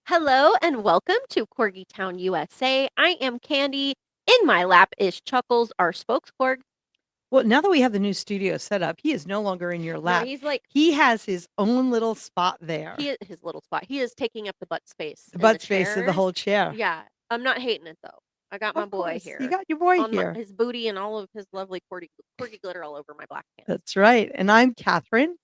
Hello and welcome to Corgi Town, USA. I am Candy. In my lap is Chuckles, our spokescorg. Well, now that we have the new studio set up, he is no longer in your No, lap. he's like He has his own little spot there. his little spot. He is taking up the butt space The in the butt space of the chair. whole chair. Yeah, I'm not hating it though. I got my Of boy course. You here got your boy on here. his booty and all of his lovely corgi glitter all over my black pants. That's right. And I'm Catherine.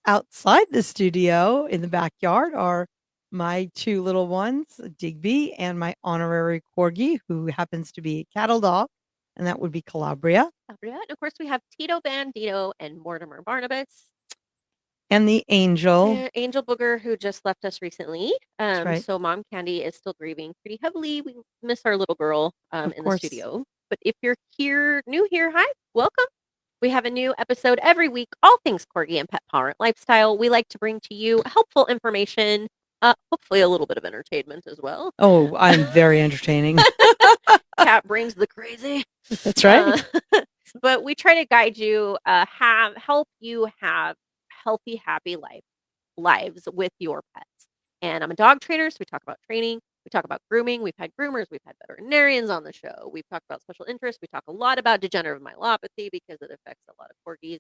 Outside the studio in the backyard are my two little ones, Digby and my honorary corgi, who happens to be a cattle dog, and that would be Calabria. And of course, we have Tito Bandito and Mortimer Barnabas. And the angel. Angel Booger, who just left us recently. That's right. So Mom Candy is still grieving pretty heavily. We miss our little girl Of in the course. studio. But if you're new here, hi, welcome. We have a new episode every week, all things corgi and pet parent lifestyle. We like to bring to you helpful information, hopefully a little bit of entertainment as well. Oh, I'm very entertaining. Cat brings the crazy. That's right. But we try to guide you, help you have healthy, happy lives with your pets. And I'm a dog trainer, so we talk about training, we talk about grooming, we've had groomers, we've had veterinarians on the show, we've talked about special interests, we talk a lot about degenerative myelopathy because it affects a lot of corgis.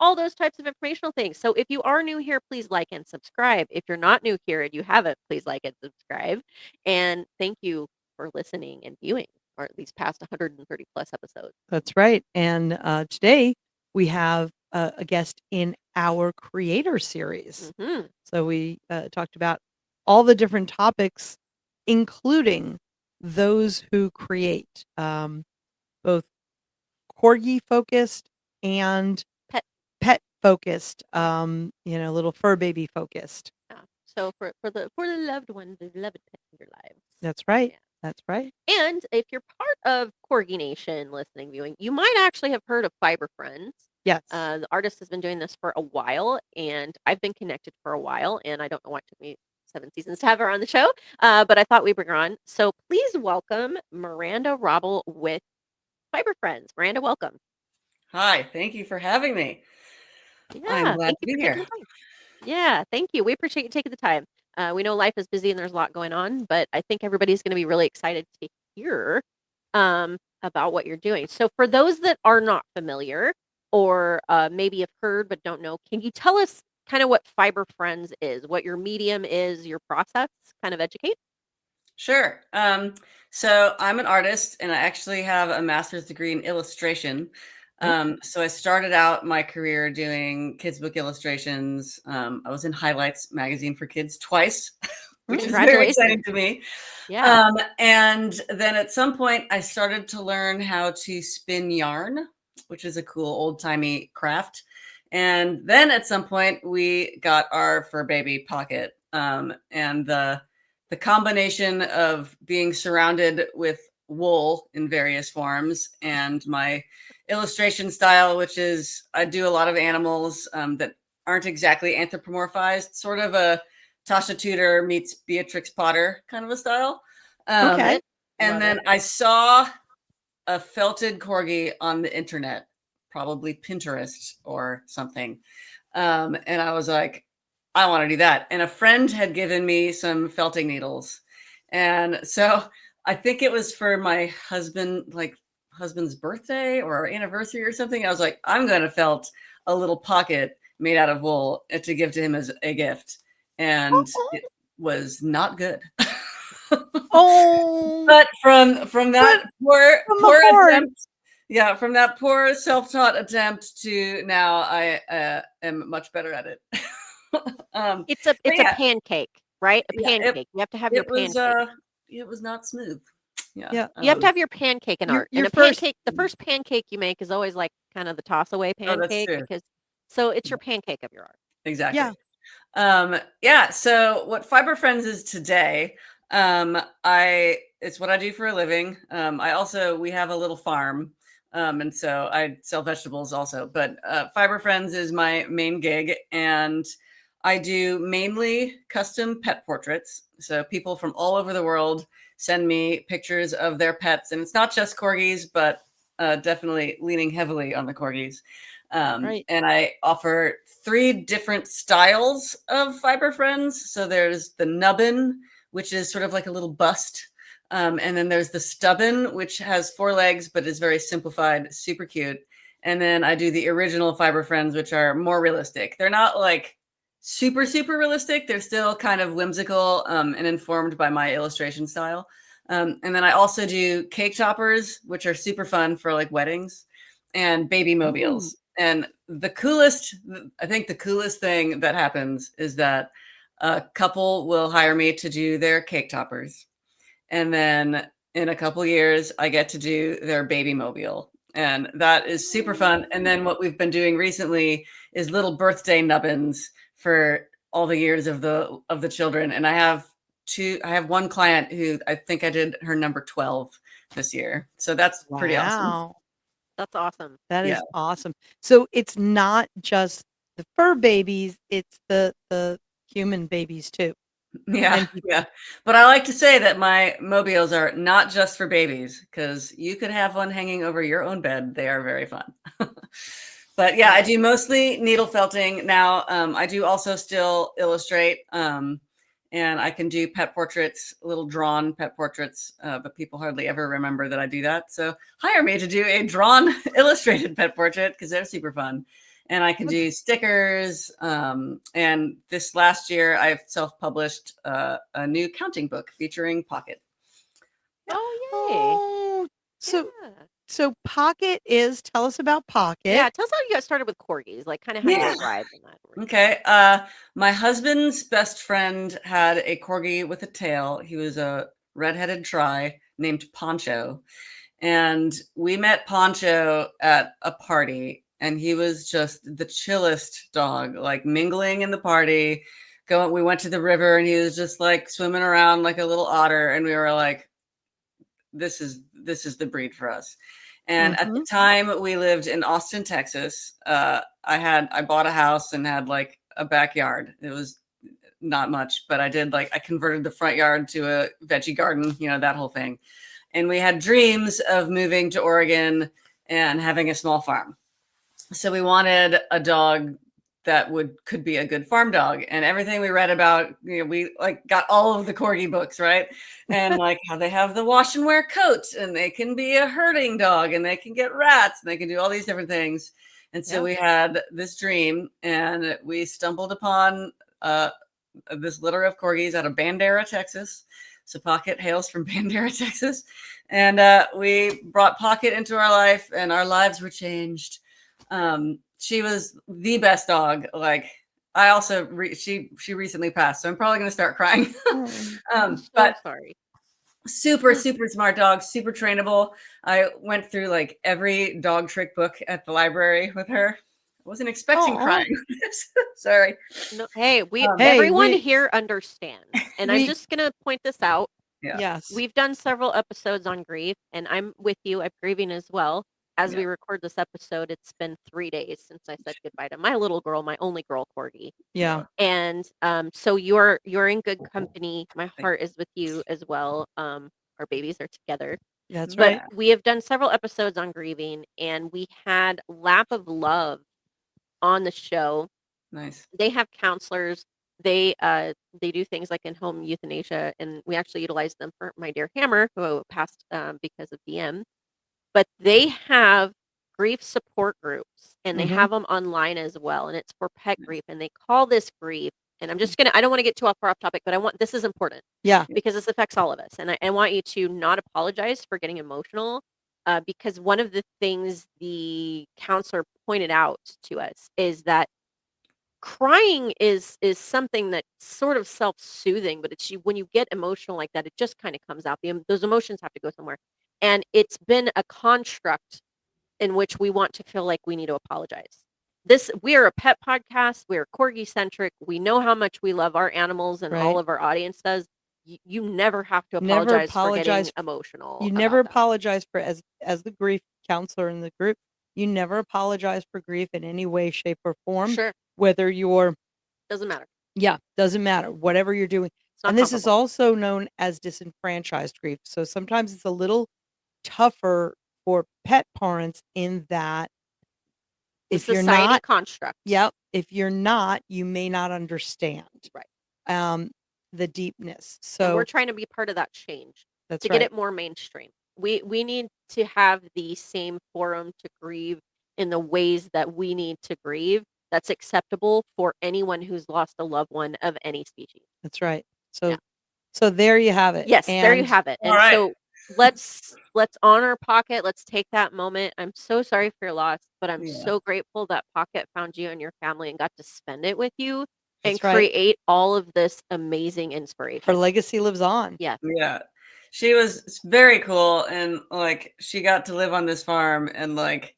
All those types of informational things. So if you are new here, please like and subscribe. If you're not new here and you haven't, please like and subscribe. And thank you for listening and viewing or at least past 130 plus episodes. That's right. And today we have a guest in our creator series. Mm-hmm. So we talked about all the different topics, including those who create, both corgi focused and pet focused, little fur baby focused. Yeah. So for the loved one, the beloved pet in your lives. That's right. Yeah. That's right. And if you're part of Corgi Nation listening, viewing, you might actually have heard of Fiber Friends. Yes. The artist has been doing this for a while, and I've been connected for a while, and I don't know why it took me 7 seasons to have her on the show, but I thought we'd bring her on. So please welcome Miranda Rommell with Fiber Friends. Miranda, welcome. Hi, thank you for having me. Yeah, I'm glad thank to you be for taking here. the time. Yeah, thank you. We appreciate you taking the time. We know life is busy and there's a lot going on, but I think everybody's going to be really excited to hear about what you're doing. So, for those that are not familiar or maybe have heard but don't know, can you tell us kind of what Fiber Friends is, what your medium is, your process? Kind of educate. Sure. So I'm an artist and I actually have a master's degree in illustration. So I started out my career doing kids' book illustrations. I was in Highlights magazine for kids twice, which is very exciting to me. Yeah. And then at some point, I started to learn how to spin yarn, which is a cool old-timey craft. And then at some point, we got our fur baby Pocket. And the combination of being surrounded with wool in various forms and my illustration style, which is I do a lot of animals that aren't exactly anthropomorphized, sort of a Tasha Tudor meets Beatrix Potter kind of a style. Okay. And then I saw a felted corgi on the internet, probably Pinterest or something. And I was like, I want to do that. And a friend had given me some felting needles. And so I think it was for my husband's birthday or anniversary or something. I was like, I'm going to felt a little pocket made out of wool to give to him as a gift. And it was not good. But from that poor attempt, from that poor self-taught attempt to now I am much better at it. It's a pancake, right? A pancake. You have to have your pancake. It was not smooth. Yeah. You have to have your pancake in art. And a pancake, the first pancake you make is always like kind of the toss away pancake because so it's your pancake of your art. Exactly. Yeah. So what Fiber Friends is today, it's what I do for a living. We have a little farm. And so I sell vegetables also, but Fiber Friends is my main gig. And I do mainly custom pet portraits. So people from all over the world send me pictures of their pets. And it's not just corgis, but definitely leaning heavily on the corgis. Right. And I offer 3 different styles of fiber friends. So there's the nubbin, which is sort of like a little bust. And then there's the stubborn, which has 4 legs but is very simplified, super cute. And then I do the original fiber friends, which are more realistic. They're not like super, super realistic. They're still kind of whimsical and informed by my illustration style. And then I also do cake choppers, which are super fun for like weddings, and baby Ooh. mobiles. And I think the coolest thing that happens is that a couple will hire me to do their cake toppers. And then in a couple years, I get to do their baby mobile. And that is super fun. And then what we've been doing recently is little birthday nubbins for all the years of the children. And I have one client who I think I did her number 12 this year. So that's pretty awesome. Wow. That's awesome. That Yeah. is awesome. So it's not just the fur babies, it's the human babies too. Yeah, And people. yeah. But I like to say that my mobiles are not just for babies, because you could have one hanging over your own bed. They are very fun. But yeah, I do mostly needle felting now. I do also still illustrate, and I can do pet portraits, little drawn pet portraits, but people hardly ever remember that I do that. So hire me to do a drawn illustrated pet portrait because they're super fun. And I can do stickers. And this last year, I've self-published a new counting book featuring Pocket. Oh, yay. Oh, so Yeah. so Pocket is tell us about Pocket. Yeah, tell us how you got started with corgis, like kind of how Yeah. you arrived in that. Okay. My husband's best friend had a corgi with a tail. He was a redheaded tri named Poncho. And we met Poncho at a party, and he was just the chillest dog, like mingling in the party. We went to the river, and he was just like swimming around like a little otter, and we were like, this is the breed for us. And at the time, we lived in Austin, Texas. I bought a house and had like a backyard. It was not much, but I converted the front yard to a veggie garden, that whole thing. And we had dreams of moving to Oregon and having a small farm. So we wanted a dog that could be a good farm dog. And everything we read about, we like got all of the corgi books, right? And like how they have the wash and wear coats, and they can be a herding dog, and they can get rats, and they can do all these different things. And so we had this dream, and we stumbled upon this litter of corgis out of Bandera, Texas. So Pocket hails from Bandera, Texas. And we brought Pocket into our life, and our lives were changed. She was the best dog. Like, I also, she recently passed, so I'm probably going to start crying. But sorry. Super, super smart dog, super trainable. I went through like every dog trick book at the library with her. I wasn't expecting crying. Sorry. No, hey, everyone here understands. And I'm we- just going to point this out. Yeah. Yes. We've done several episodes on grief, and I'm with you. I'm grieving as well. As we record this episode, it's been 3 days since I said goodbye to my little girl, my only girl, Corgi. Yeah. And so you're in good company. My heart is with you as well. Our babies are together. That's But right. we have done several episodes on grieving, and we had Lap of Love on the show. Nice. They have counselors. They do things like in-home euthanasia, and we actually utilize them for my dear Hammer, who passed because of DM. But they have grief support groups, and they have them online as well, and it's for pet grief, and they call this grief. And I'm just I don't want to get too far off topic, but this is important. Yeah. Because this affects all of us, and I want you to not apologize for getting emotional, because one of the things the counselor pointed out to us is that crying is something that's sort of self-soothing, but when you get emotional like that, it just kind of comes out. Those emotions have to go somewhere, and it's been a construct in which we want to feel like we need to apologize. We are a pet podcast. We are corgi centric. We know how much we love our animals, and all of our audience does. You never have to apologize for getting emotional. You never apologize for as the grief counselor in the group. You never apologize for grief in any way, shape, or form. Sure. Whether you're doesn't matter. Yeah, doesn't matter. Whatever you're doing. And this is also known as disenfranchised grief. So sometimes it's a little tougher for pet parents in that The If you're society not construct. Yep, if you're not, you may not understand, Right. um, the deepness. And we're So trying to be part of that change that's to get right. it more mainstream. We need to have the same forum to grieve in the ways that we need to grieve that's acceptable for anyone who's lost a loved one of any species. That's right. Yeah. So there you have it, Yes, there you and have it. All And right. so let's honor Pocket. Let's take that moment. I'm so sorry for your loss, but I'm Yeah. so grateful that Pocket found you and your family and got to spend it with you and that's right. create all of this amazing Her inspiration. legacy lives on. Yes. Yeah. She was very cool, and like she got to live on this farm, and like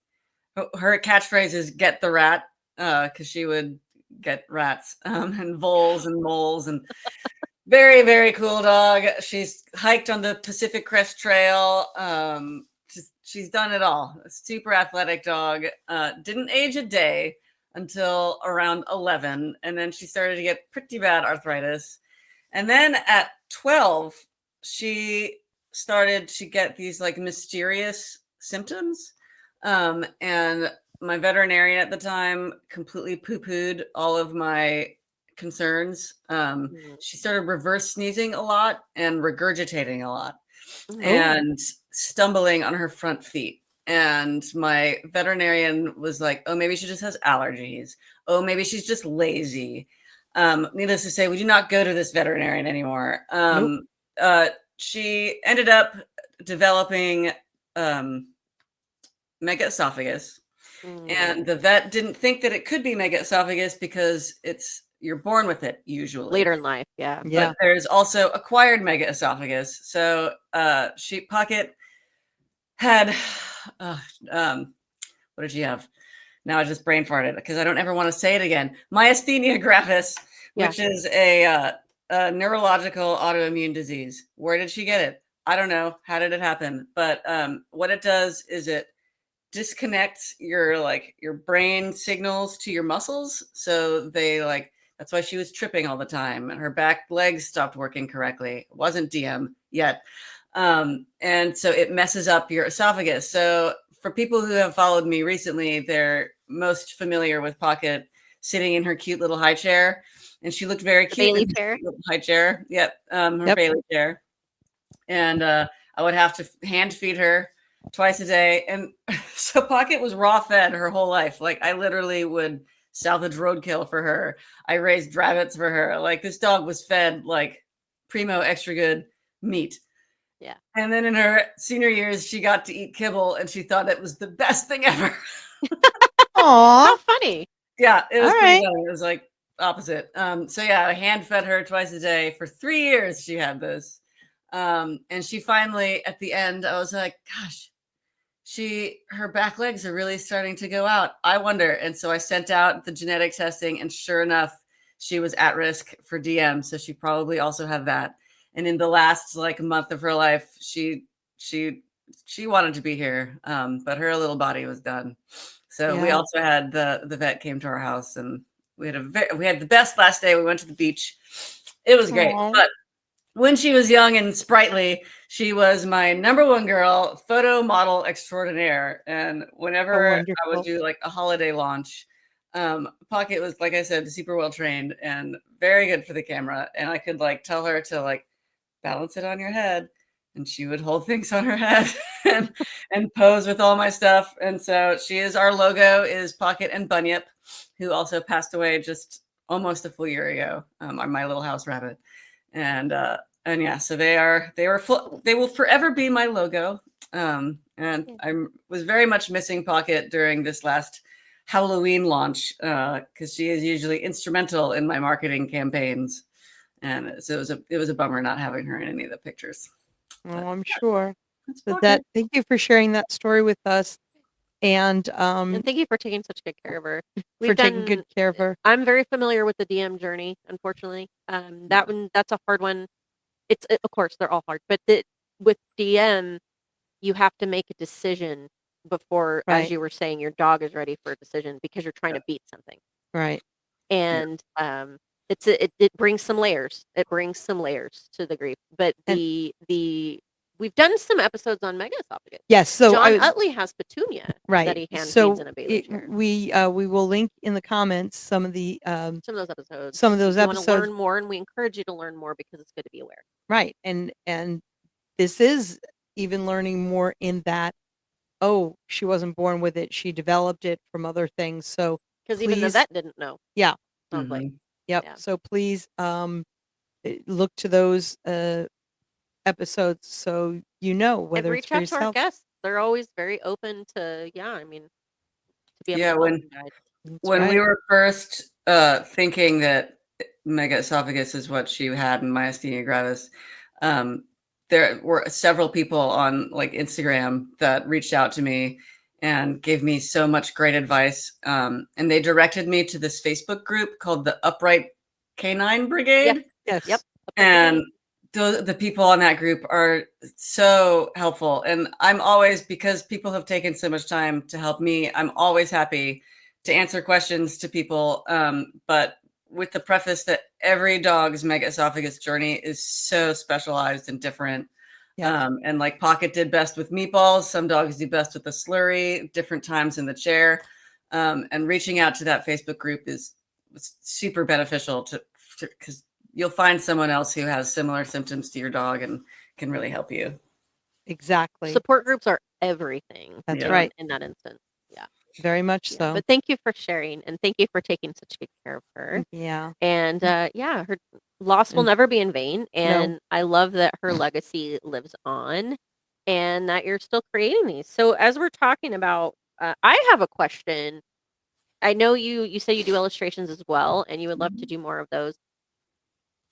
her catchphrase is "get the rat," because she would get rats and voles and moles, and very, very cool dog. She's hiked on the Pacific Crest Trail. She's done it all. A super athletic dog. Didn't age a day until around 11, and then she started to get pretty bad arthritis. And then at 12, she started to get these like mysterious symptoms. And my veterinarian at the time completely poo-pooed all of my concerns. Mm. She started reverse sneezing a lot and regurgitating a lot Mm. and stumbling on her front feet. And my veterinarian was like, oh, maybe she just has allergies. Oh, maybe she's just lazy. Needless to say, we do not go to this veterinarian anymore. Nope. She ended up developing megaesophagus. And the vet didn't think that it could be megaesophagus because you're born with it usually. Later in life, yeah. Yeah. But there's also acquired megaesophagus. So Pocket had what did she have? Now I just brain farted because I don't ever want to say it again. Myasthenia gravis, Yeah. which is a neurological autoimmune disease. Where did she get it? I don't know. How did it happen? But what it does is it disconnects your brain signals to your muscles, so they that's why she was tripping all the time and her back legs stopped working correctly. It wasn't DM yet. And so it messes up your esophagus. So for people who have followed me recently, they're most familiar with Pocket sitting in her cute little high chair, and she looked very cute Bailey in chair. her high chair. Yep, her Yep. Bailey chair. And I would have to hand feed her twice a day. And so Pocket was raw fed her whole life. Like I literally would salvage roadkill for her. I raised rabbits for her. Like this dog was fed like primo extra good meat. Yeah. And then in her senior years, she got to eat kibble and she thought it was the best thing ever. Aw. How funny. Yeah, it was All pretty right. funny. It was like opposite. So yeah, I hand fed her twice a day for 3 years. She had this. And she finally, at the end, I was like, gosh, her back legs are really starting to go out. I wonder. And so I sent out the genetic testing, and sure enough, she was at risk for DM. So she probably also had that. And in the last month of her life, she wanted to be here, but her little body was done. So we Yeah. also had the vet came to our house, and we had the best last day. We went to the beach. It was great. Aw. But when she was young and sprightly, she was my number one girl, photo model extraordinaire. And whenever I would wonderful. do a holiday launch, Pocket was, like I said, super well trained and very good for the camera. And I could tell her to balance it on your head, and she would hold things on her head and pose with all my stuff. And so our logo is Pocket and Bunyip, who also passed away just almost a full year ago, my little house rabbit. And yeah, so they will forever be my logo. And I was very much missing Pocket during this last Halloween launch because she is usually instrumental in my marketing campaigns. And so it was a bummer not having her in any of the pictures. Oh, I'm sure. That's So Pocket. thank you for sharing that story with us, and And thank you for taking such good care of her. for taking good care of her. I'm very familiar with the DM journey, unfortunately. That's a hard one. Of course they're all hard, but with DM, you have to make a decision before, as Right. you were saying, your dog is ready for a decision because you're trying to beat something. Right. And it brings some layers. It brings some layers to the grief. But And the we've done some episodes on mega esophagus. Yes, so John Utley has Petunia that right. he hand feeds So in a Bailey chair. we will link in the comments some of the Some of those episodes. some of those If you want to episodes. learn more, and we encourage you to learn more because it's good to be aware. Right. And this is even learning more in that, oh, she wasn't born with it. She developed it from other things. So Because even the please, vet didn't know. yeah, Sounds like. Mhm. yep. Yeah. So please look to those episodes so you know And whether it's reach for out to our yourself. guests. They're always very open to, I mean, to be able Yeah, to help and guide. That's when we right. were first thinking that mega esophagus is what she had in myasthenia gravis, there were several people on like Instagram that reached out to me and gave me so much great advice. And they directed me to this Facebook group called the Upright Canine Brigade. Yes. Yep. And the people on that group are so helpful. And I'm always, because people have taken so much time to help me, I'm always happy to answer questions to people. But with the preface that every dog's mega esophagus journey is so specialized and different. Yeah. And like Pocket did best with meatballs. Some dogs do best with the slurry, different times in the chair. And reaching out to that Facebook group is super beneficial because you'll find someone else who has similar symptoms to your dog and can really help you. Exactly. Support groups are everything. That's Yeah. right. In that instance. Yeah. Very much Yeah. so. But thank you for sharing, and thank you for taking such good care of her. Yeah. And yeah, her loss will And- never be in vain. No. And I love that her legacy lives on and that you're still creating these. So as we're talking about, I have a question. I know you say you do illustrations as well, and you would love to do more of those.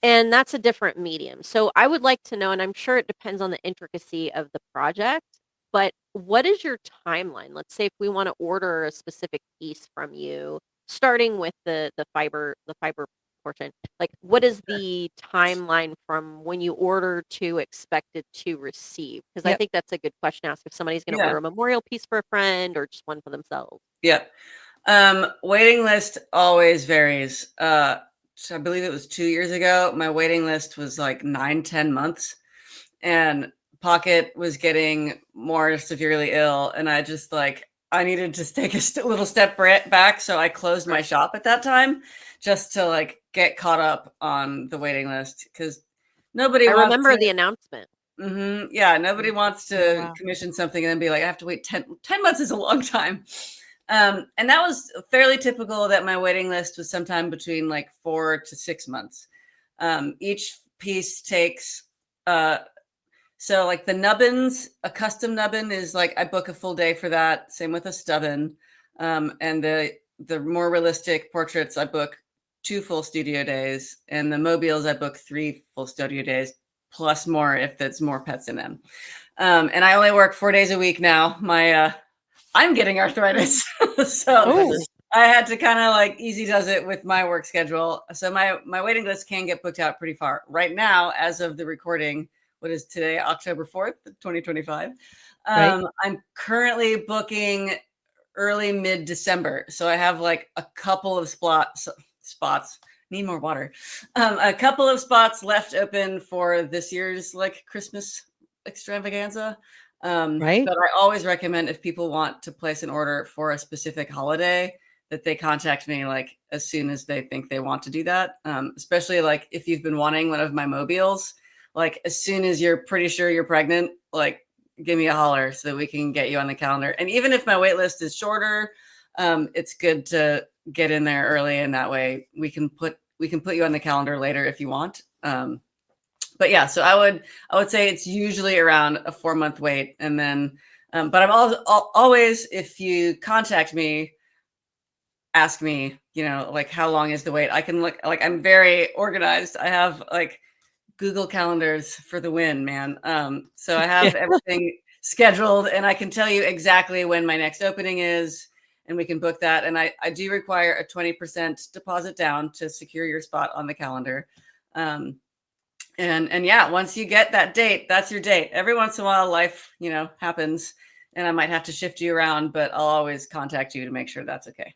And that's a different medium. So I would like to know, and I'm sure it depends on the intricacy of the project, but what is your timeline? Let's say if we want to order a specific piece from you, starting with the fiber portion. Like, what is the timeline from when you order to expected to receive? Because I Yep. think that's a good question to ask if somebody's going to Yeah. order a memorial piece for a friend or just one for themselves. Yep. Waiting list always varies. So I believe it was 2 years ago. My waiting list was like 9-10 months, and Pocket was getting more severely ill, and I just I needed to take a little step back, so I closed my shop at that time just to like get caught up on the waiting list because nobody I wants remember to, the announcement. yeah, nobody wants to wow. commission something and then be like, I have to wait 10 months is a long time. And that was fairly typical that my waiting list was sometime between like 4 to 6 months. Each piece takes, so like the nubbins, a custom nubbin is like, I book a full day for that. Same with a stubbin. And the more realistic portraits, I book 2 full studio days. And the mobiles, I book 3 full studio days, plus more if there's more pets in them. And I only work 4 days a week now. I'm getting arthritis. So I had to kind of like easy does it with my work schedule. So my waiting list can get booked out pretty far. Right now, as of the recording, what is today, October 4th, 2025, Right. I'm currently booking early mid-December. So I have like a couple of spots, need more water. A couple of spots left open for this year's like Christmas extravaganza. Right. But I always recommend if people want to place an order for a specific holiday that they contact me like as soon as they think they want to do that. Especially like if you've been wanting one of my mobiles, like as soon as you're pretty sure you're pregnant, like give me a holler so that we can get you on the calendar. And even if my wait list is shorter, it's good to get in there early, and that way we can put you on the calendar later if you want. But yeah, so I would say it's usually around a 4-month wait, and then but I'm always, if you contact me, ask me, like how long is the wait. I can look, like I'm very organized. I have like Google calendars for the win, man. So I have everything scheduled, and I can tell you exactly when my next opening is, and we can book that. And I do require a 20% deposit down to secure your spot on the calendar. And yeah, once you get that date, that's your date. Every once in a while, life, happens, and I might have to shift you around, but I'll always contact you to make sure that's okay.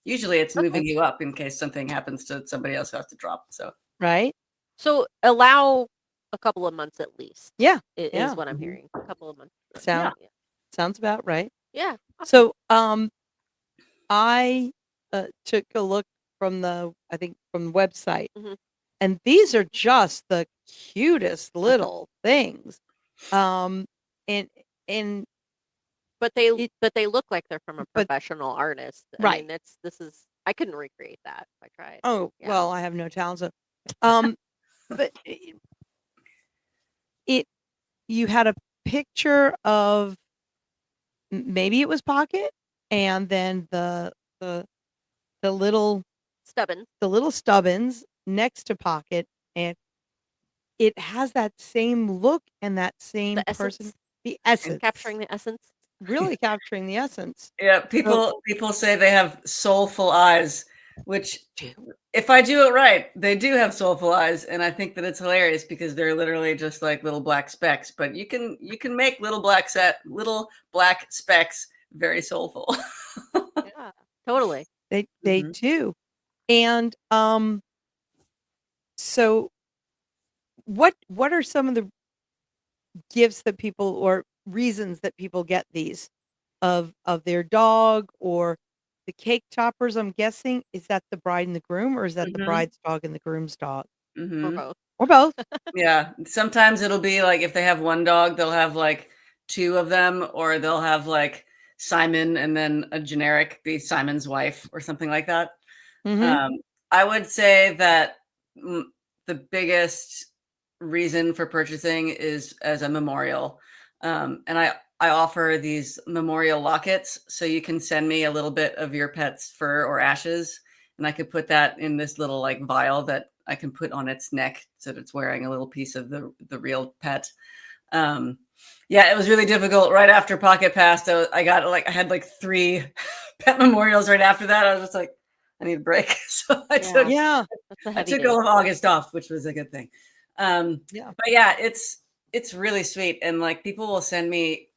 Usually it's moving you up in case something happens to somebody else who has to drop. So Right. So allow a couple of months at least. Yeah. Is what I'm Mhm. hearing. A couple of months. Sound Yeah. sounds about right. Yeah. Awesome. So, I, took a look from the website, Mhm. and these are just the cutest little things. Um, and and But it they look like they're from a but professional artist. I right. mean, this is I couldn't recreate that if I tried. Oh, Yeah. well, I have no talent, so um, but it you had a picture of maybe it was Pocket, and then the the little Stubbins. the little Stubbins next to Pocket, and it has that same look and that same The person essence. the essence, Capturing the essence. really capturing the essence. Yeah, So people say they have soulful eyes, which Dude. if I do it right, they do have soulful eyes, and I think that it's hilarious because they're literally just like little black specks. But you can make little black specks very soulful. Yeah. Totally. they Mhm. do. And, so what are some of the gifts that people or reasons that people get these of their dog or the cake toppers, I'm guessing, is that the bride and the groom, or is that the Mhm. bride's dog and the groom's dog? Or Mhm. both. Or both? Yeah, sometimes it'll be like if they have one dog, they'll have like two of them, or they'll have like Simon and then a generic be Simon's wife or something like that. Mhm. Um, I would say that the biggest reason for purchasing is as a memorial. And I offer these memorial lockets, so you can send me a little bit of your pet's fur or ashes, and I could put that in this little like vial that I can put on its neck so that it's wearing a little piece of the real pet. Um, yeah, it was really difficult. Right after Pocket passed, I had like 3 pet memorials right after that. I was just like, I need a break. So Yeah. Yeah. That's a I heavy took day. all of August off, which was a good thing. Yeah. But yeah, it's really sweet. And like people will send me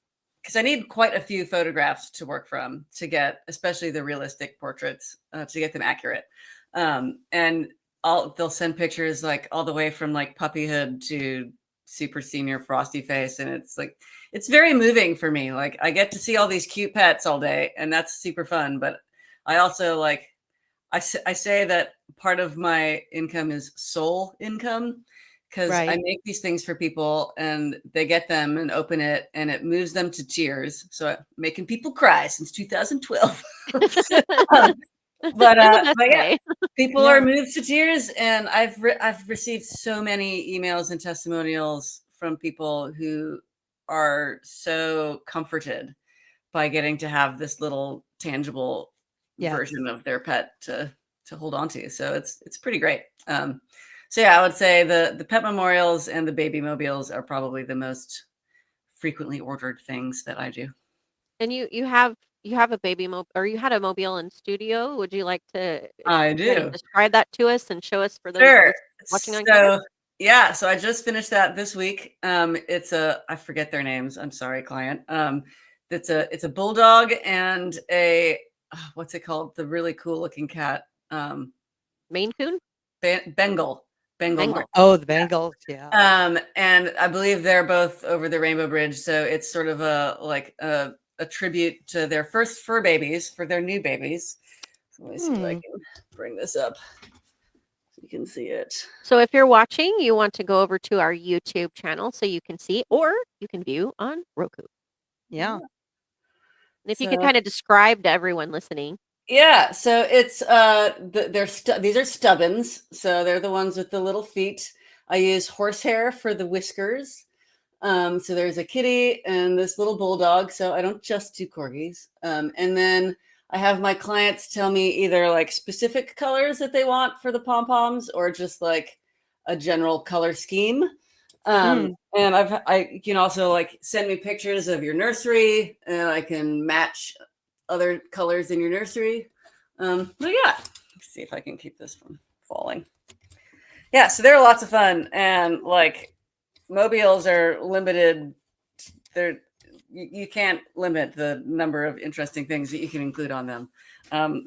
because I need quite a few photographs to work from to get, especially the realistic portraits, to get them accurate. And they'll send pictures like all the way from like puppyhood to super senior frosty face, and it's very moving for me. Like I get to see all these cute pets all day, and that's super fun. But I also like I say that part of my income is soul income because I Right. make these things for people and they get them and open it and it moves them to tears. So I'm making people cry since 2012. Um, In the best but yeah, way. people are Yeah. moved to tears, and I've received so many emails and testimonials from people who are so comforted by getting to have this little tangible Yes. version of their pet to hold on to. So it's pretty great. So yeah, I would say the pet memorials and the baby mobiles are probably the most frequently ordered things that I do. And you have a baby or you had a mobile in studio. Would you like to I kind of do. describe that to us and show us for those Sure. watching on camera? So yeah, so I just finished that this week. It's a I forget their names. I'm sorry, client. It's a bulldog and a what's it called? The really cool looking cat. Maine Coon? Bengal. Bengal Bengal. Mark. Oh, the Bengals, yeah. And I believe they're both over the Rainbow Bridge, so it's sort of a tribute to their first fur babies for their new babies. So let me see if I Hmm. can bring this up so you can see it. So if you're watching, you want to go over to our YouTube channel so you can see, or you can view on Roku. Yeah. And if you could So kind of describe to everyone listening. yeah, so it's these are stubbins, so they're the ones with the little feet. I use horsehair for the whiskers. So there's a kitty and this little bulldog. So I don't just do corgis. And then I have my clients tell me either like specific colors that they want for the pom poms or just like a general color scheme. Mm. And I can also like send me pictures of your nursery, and I can match other colors in your nursery. But yeah, let's see if I can keep this from falling. Yeah, so they're lots of fun, and like mobiles are limited. They're you can't limit the number of interesting things that you can include on them.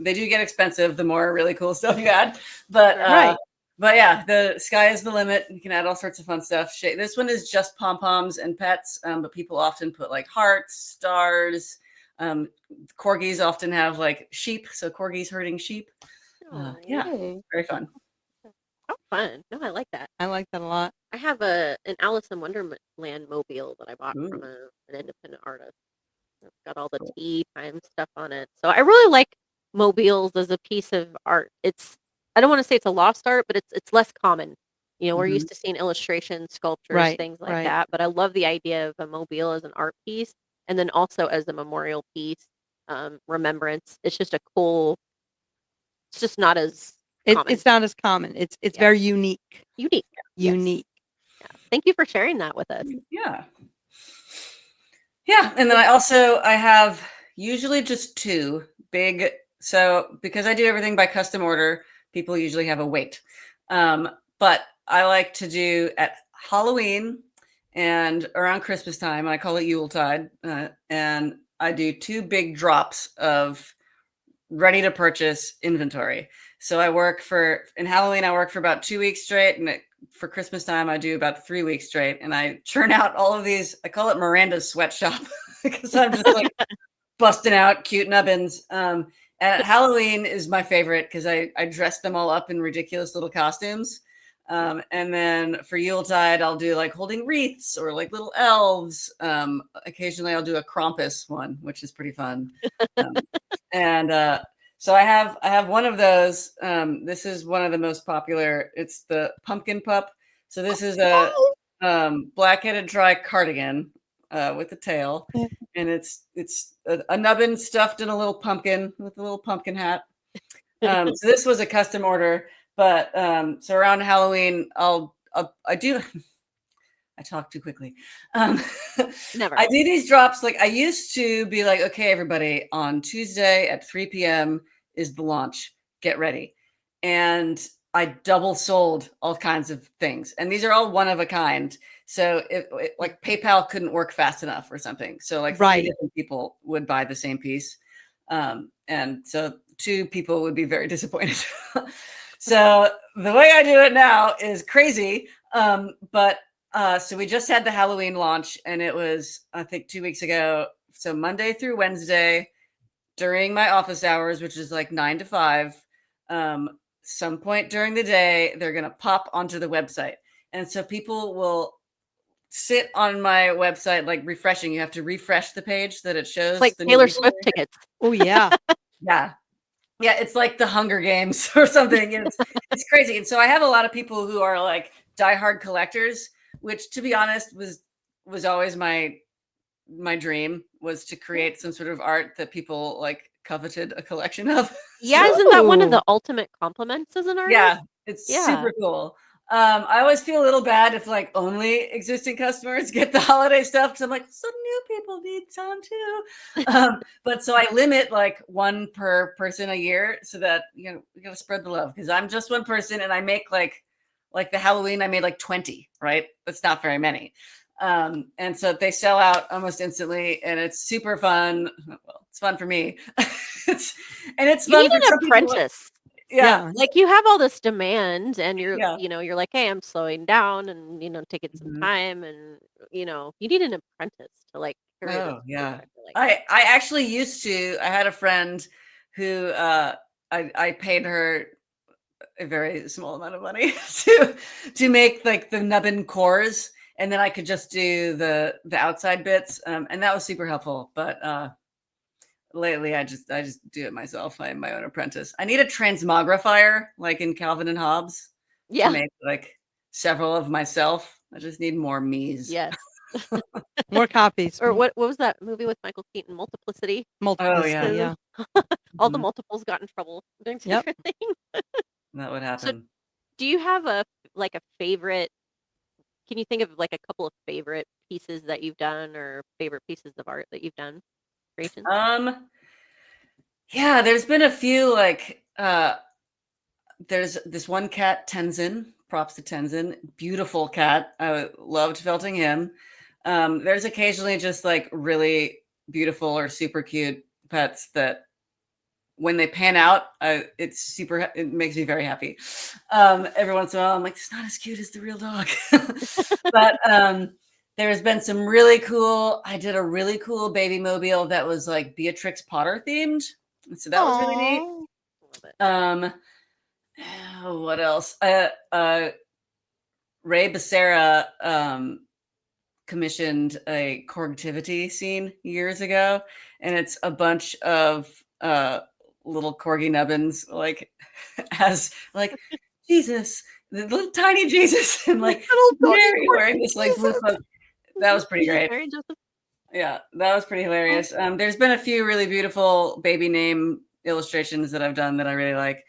They do get expensive the more really cool stuff you add, but Sure. Right. But yeah, the sky is the limit. You can add all sorts of fun stuff. This one is just pom-poms and pets, but people often put like hearts, stars. Corgis often have like sheep, so corgis herding sheep. Yeah, Oh, very fun. how fun. No, I like that. I like that a lot. I have an Alice in Wonderland mobile that I bought from Ooh, an independent artist. It's got all the cool. tea time stuff on it. So I really like mobiles as a piece of art. I don't want to say it's a lost art, but it's less common. We're Mhm. used to seeing illustrations, sculptures, Right, things like right. that. But I love the idea of a mobile as an art piece and then also as a memorial piece, remembrance. It's just it's just not as common. It's not as common. It's Yeah. very unique. Unique. Unique. Yes. Yeah. Thank you for sharing that with us. Yeah. Yeah, and then I have usually just two big. So because I do everything by custom order, people usually have a wait. But I like to do at Halloween and around Christmas time. I call it Yuletide, and I do two big drops of ready to purchase inventory. So in Halloween, I work for about 2 weeks straight, and for Christmas time, I do about 3 weeks straight, and I churn out all of these. I call it Miranda's sweatshop because I'm just like busting out cute nubbins. And Halloween is my favorite because I dress them all up in ridiculous little costumes. And then for Yuletide, I'll do like holding wreaths or like little elves. Occasionally, I'll do a Krampus one, which is pretty fun. And so I have one of those. This is one of the most popular. It's the pumpkin pup. So this is a black-headed dry cardigan with a tail, and it's a nubbin stuffed in a little pumpkin with a little pumpkin hat. So this was a custom order, but so around Halloween, I do. I talk too quickly. Never. I do these drops. Like I used to be like, okay, everybody, on Tuesday at 3 p.m. is the launch. Get ready. And I double sold all kinds of things. And these are all one of a kind. So like PayPal couldn't work fast enough or something. So like Right. 3 different people would buy the same piece. And so 2 people would be very disappointed. So the way I do it now is crazy. But so we just had the Halloween launch, and it was, I think, 2 weeks ago. So Monday through Wednesday during my office hours, which is like 9 to 5, some point during the day, they're going to pop onto the website. And so people will sit on my website, like refreshing. You have to refresh the page that it shows. It's like the Taylor new Swift tickets. Oh yeah. Yeah. Yeah, it's like the Hunger Games or something. It's crazy. And so I have a lot of people who are like diehard collectors, which, to be honest, was always my dream, was to create some sort of art that people like coveted a collection of. Yeah, isn't that one of the ultimate compliments as an artist? Yeah, it's Yeah. super cool. I always feel a little bad if like only existing customers get the holiday stuff, because I'm like, some new people need some too. But so I limit like one per person a year, so that we gotta spread the love, because I'm just one person and I make like the Halloween, I made like 20, right? That's not very many. And so they sell out almost instantly, and it's super fun. Well, it's fun for me. it's You fun need for an some people. apprentice. Yeah. Like you have all this demand and you're Yeah. you're like, "Hey, I'm slowing down and, taking some Mhm. time," and, you need an apprentice to, like, carry this Oh, yeah. torch, I feel like. I actually used to. I had a friend who I paid her a very small amount of money to make like the nubbin cores, and then I could just do the outside bits, and that was super helpful. But lately, I just do it myself. I'm my own apprentice. I need a transmogrifier, like in Calvin and Hobbes, to Yeah. make like several of myself. I just need more me's. Yes. More copies. Or what was that movie with Michael Keaton, Multiplicity? Multiplicity, yeah. yeah. All the Mhm. multiples got in trouble doing Yep. different things. That would So happen. do you have a favorite can you think of, like, a couple of favorite pieces that you've done or favorite pieces of art that you've done? Creations? Yeah, there's been a few, like there's this one cat, Tenzin. Props to Tenzin. Beautiful cat. I loved felting him. There's occasionally just like really beautiful or super cute pets that when they pan out, it makes me very happy. Every once in a while, I'm like, it's not as cute as the real dog. But there's been some really cool, I did a really cool baby mobile that was like Beatrix Potter themed. So that was really neat. Love it. What else? Ray Becerra commissioned a corgativity scene years ago, and it's a bunch of little corgi nubbins, like as like Jesus, the little tiny Jesus, and like Mary wearing this like blue cloak. That was pretty great. Mary and Joseph. Yeah, that was pretty hilarious. There's been a few really beautiful baby name illustrations that I've done that I really like,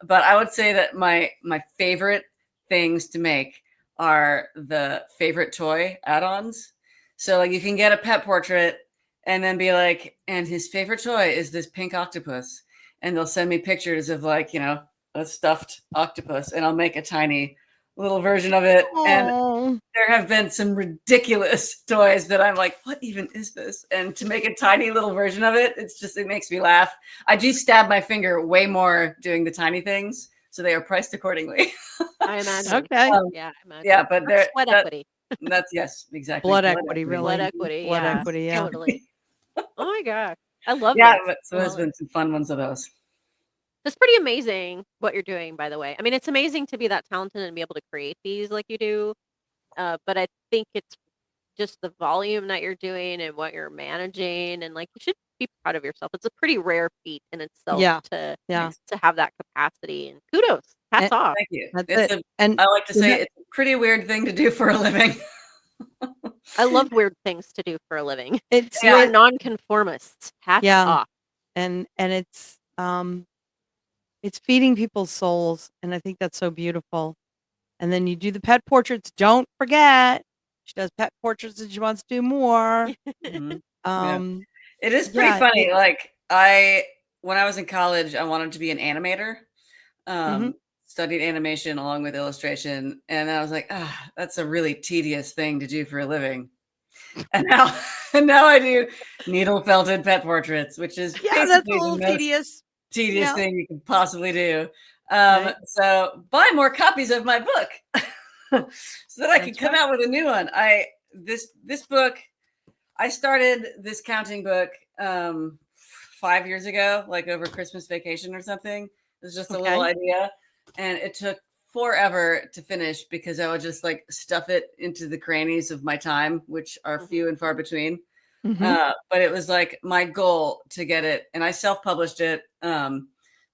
but I would say that my favorite things to make are the favorite toy add-ons. So like you can get a pet portrait and then be like, and his favorite toy is this pink octopus, and they'll send me pictures of like, you know, a stuffed octopus, and I'll make a tiny little version of it. And there have been some ridiculous toys that I'm like, what even is this? And to make a tiny little version of it, it makes me laugh. I do stab my finger way more doing the tiny things, so they are priced accordingly. I imagine. Okay. Yeah, I imagine. Yeah, but That's sweat equity. That's yes, exactly. Blood equity, really. Blood equity. Blood Yeah, equity, yeah. totally. Oh my gosh, I love Yeah, this. but so there's been some fun ones of those. It's pretty amazing what you're doing, by the way. I mean, it's amazing to be that talented and be able to create these like you do. But I think it's just the volume that you're doing and what you're managing, and like you should be proud of yourself. It's a pretty rare feat in itself Yeah. to Yeah. have that capacity. And kudos, hats off. Thank you. That's it. And I like to say it's a pretty weird thing to do for a living. I love weird things to do for a living. it's You're it- nonconformists. Hats Yeah. off. and it's feeding people's souls, and I think that's so beautiful. And then you do the pet portraits. Don't forget, she does pet portraits and she wants to do more. Mhm. It It is pretty funny. Like when I was in college, I wanted to be an animator. Studied animation along with illustration, and I was like, that's a really tedious thing to do for a living. And now I do needle felted pet portraets, which is that's a basically little the most tedious. tedious Yeah. thing you can possibly do. Right. So buy more copies of my book so that I can That's come right. out with a new one. This book, I started this counting book 5 years ago, like over Christmas vacation or something. It was just a little idea, and it took forever to finish because I would just like stuff it into the crannies of my time, which are few and far between. But it was like my goal to get it, and I self-published it. But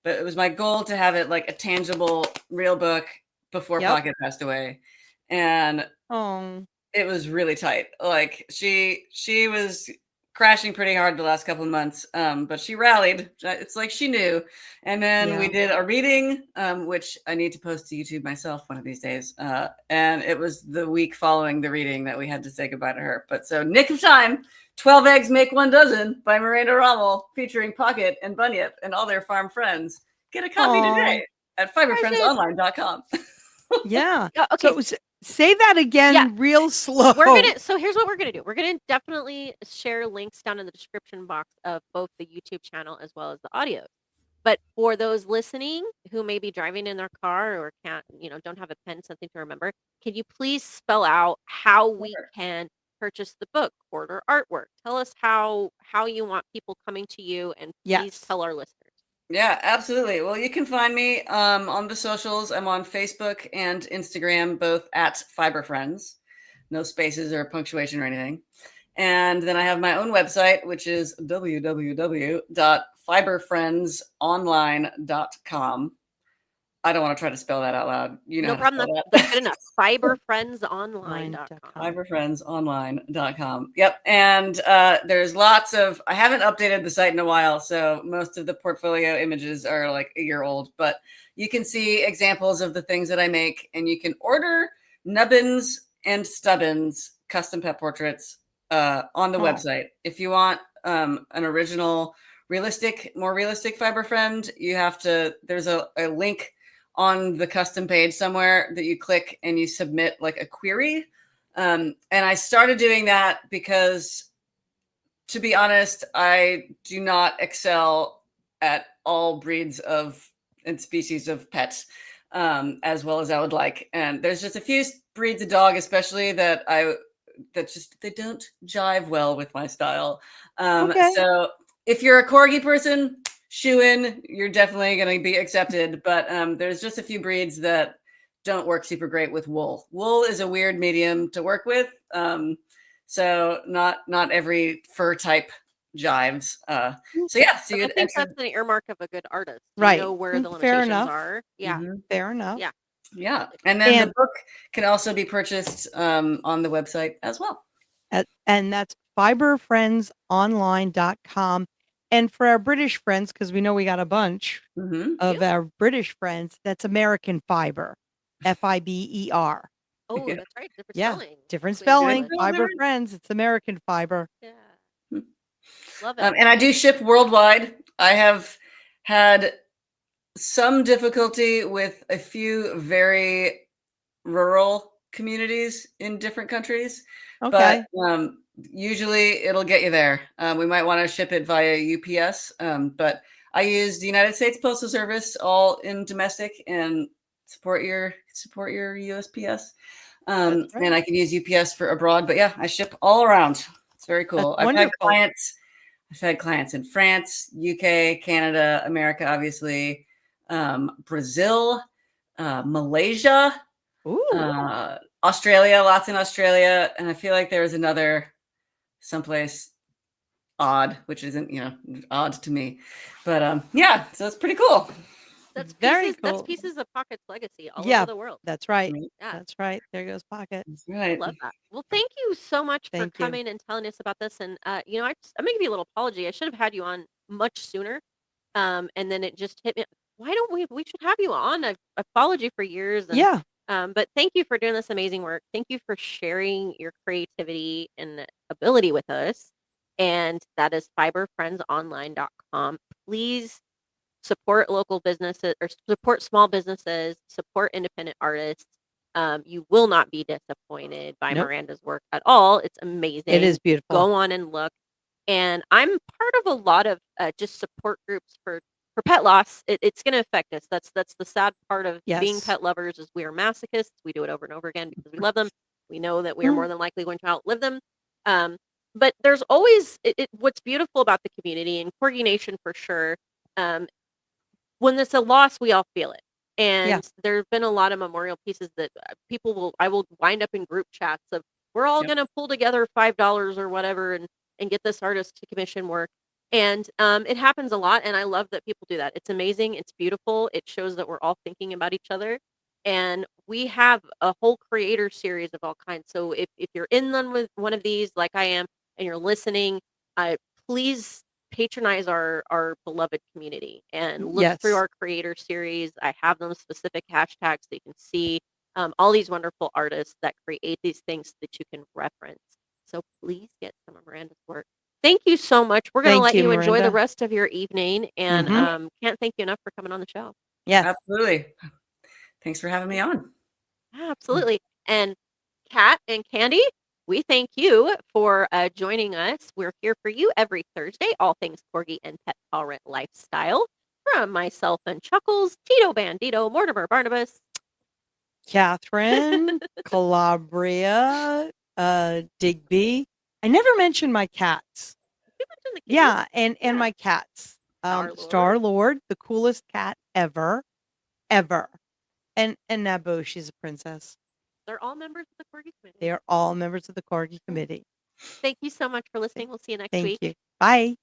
it was my goal to have it like a tangible, real book before Pocket passed away, and it was really tight. Like she was crashing pretty hard the last couple of months, but she rallied. It's like she knew. And then we did a reading, which I need to post to YouTube myself one of these days. And it was the week following the reading that we had to say goodbye to her. But so nick of time, 12 Eggs Make 1 Dozen by Miranda Rommell, featuring Pocket and Bunyip and all their farm friends. Get a copy today at fiberfriendsonline.com. Yeah. Okay. So say that again real slow. So here's what we're gonna do. We're gonna definitely share links down in the description box of both the YouTube channel as well as the audio. But for those listening who may be driving in their car or don't have a pen, something to remember, can you please spell out how we can purchase the book, order artwork? Tell us how you want people coming to you, and please tell our listeners. Yeah, absolutely. Well, you can find me on the socials. I'm on Facebook and Instagram, both at FiberFriends. No spaces or punctuation or anything. And then I have my own website, which is www.fiberfriendsonline.com. I don't want to try to spell that out loud. No problem. That's good enough. Fiberfriendsonline.com. Fiberfriendsonline.com. Yep. And there's lots of, I haven't updated the site in a while, so most of the portfolio images are like a year old, but you can see examples of the things that I make, and you can order nubbins and stubbins custom pet portraits on the website. If you want an original, more realistic fiber friend, you have to, there's a link on the custom page somewhere that you click and you submit like a query. And I started doing that because, to be honest, I do not excel at all breeds of and species of pets, as well as I would like. And there's just a few breeds of dog, especially that they don't jive well with my style. Okay. So if you're a corgi person, shoe in, you're definitely going to be accepted. But there's just a few breeds that don't work super great with wool. Wool is a weird medium to work with. So not every fur type jives. So yeah, so But I you'd think enter. that's an earmark of a good artist. You Right. know where the Fair limitations enough. are. Yeah. Mhm. Fair enough. Yeah. Yeah. And then And the book can also be purchased on the website as well. and that's fiberfriendsonline.com. And for our British friends, because we know we got a bunch Mm-hmm. of our British friends, that's American Fiber, Fiber. Oh, Yeah. that's right. Different Yeah, spelling. different between Good spelling. English. spell Fiber there. Friends, it's American Fiber. Yeah. Love it. And I do ship worldwide. I have had some difficulty with a few very rural communities in different countries, but Okay. usually it'll get you there. We might want to ship it via UPS, but I use the United States Postal Service all in domestic and support your USPS. That's right. And I can use UPS for abroad, but yeah, I ship all around. It's very That's cool. wonderful. I've had clients in France, UK, Canada, America, obviously, Brazil, Malaysia, Ooh. Australia, lots in Australia, and I feel like there was another someplace odd, which isn't odd to me, but yeah, so it's pretty cool. That's Very pieces. That's cool. pieces of Pocket's legacy all Yeah, over the world. that's right. Right? Yeah. That's right. There goes Pocket. That's right. Love that. Well, thank you so much for Thank you. coming and telling us about this. And I'm gonna give you a little apology. I should have had you on much sooner. And then it just hit me. Why don't we should have you on? I've followed you for years. And Yeah. but thank you for doing this amazing work. Thank you for sharing your creativity and ability with us. And that is fiberfriendsonline.com. Please support local businesses or support small businesses, support independent artists. You will not be disappointed by Nope. Miranda's work at all. It's It amazing. is beautiful. Go on and look. And I'm part of a lot of just support groups for pet loss. It's going to affect us. That's the sad part of being Yes. pet lovers is we are masochists. We do it over and over again because we love them. We know that we are more than likely going to outlive them. But there's always what's beautiful about the community and Corgi Nation for sure. When it's a loss, we all feel it. Yeah. And there have been a lot of memorial pieces that I will wind up in group chats of we're all Yep. going to pull together $5 or whatever and get this artist to commission work. And it happens a lot. And I love that people do that. It's amazing. It's beautiful. It shows that we're all thinking about each other. And we have a whole creator series of all kinds. So if you're in one of these, like I am, and you're listening, please patronize our beloved community and look through Yes. our creator series. I have them specific hashtags so you can see all these wonderful artists that create these things that you can reference. So please get some of Miranda's work. Thank you so much. We're going to Thank let you, you enjoy the Miranda. rest of your evening and Mhm. can't thank you enough for coming on the show. Yes. Absolutely. Thanks for having me on. Absolutely. And Kat and Candy, we thank you for joining us. We're here for you every Thursday, all things corgi and pet tolerant lifestyle. From myself and Chuckles, Tito Bandito, Mortimer Barnabas. Catherine, Calabria, Digby. I never mentioned my cats. You mentioned the kitties. Yeah, and Yeah. my cats. Star-Lord. Star-Lord, the coolest cat ever. And Naboo, she's a princess. They're all members of the Corgi committee. They are all members of the Corgi committee. Thank you so much for listening. We'll see you next Thank week. you. Bye.